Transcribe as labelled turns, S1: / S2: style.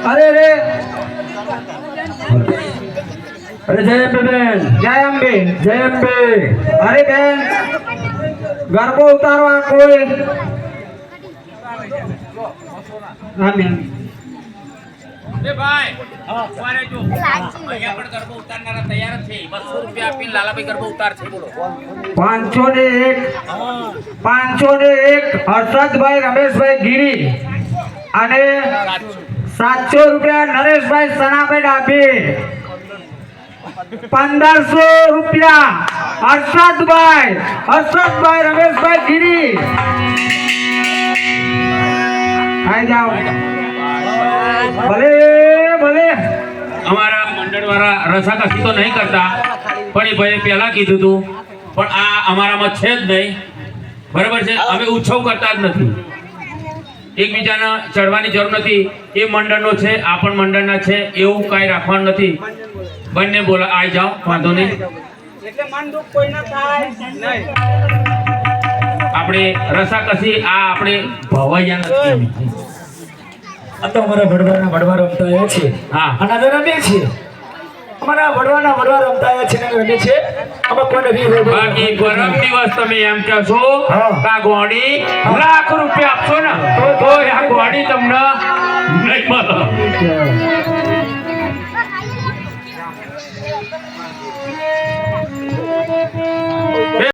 S1: अरे रे अरे जय अम्बे बेन जय अम्बे जय अम्बे अरे बेन गरबो उतारवा कोई आमीन
S2: ए भाई वारे जो અહીંયા પણ ગરબો ઉતારનારા તૈયાર છે 200 રૂપિયા આપીને લાલાભાઈ ગરબો ઉતાર છે બોલો
S1: 501 હર્ષદભાઈ રમેશભાઈ ગીરી અને 700 રૂપિયા નરેશભાઈ સનાભાઈ ડાભી 1500 રૂપિયા હર્ષદભાઈ રમેશભાઈ ગીરી આવી જાઓ ભલે ભલે
S2: અમારા મંડળવાળા રસાકસી તો નહીં કરતા પણ એ ભાઈએ પહેલા કીધું હતું પણ આ અમારામાં છે જ નહીં બરાબર છે અમે ઉત્સવ કરતા જ નથી એકબીજાને ચડવાની જરૂર નથી એ મંડળનો છે આ પણ મંડળના છે એવું કાંઈ રાખવાનું નથી બંને બોલા આવી જાઓ વાંધો નહીં
S1: એટલે મન દુખ કોઈ ના થાય નહીં
S2: આપણે રસાકસી આ આપણે ભવાઈયા નથી
S3: આ તો અમારા વડવા રમતા આવ્યા છે
S2: હા
S3: અને અમે રમીએ છીએ અમારા વડવા રમતા આવ્યા છે ને રમીએ છીએ અમે કોઈને
S2: બાકી પરમ દિવસ તમે એમ કહેશો કે આ ગોળી લાખ રૂપિયા આપશો ને તો આ ગોળી તમને નહીં મળે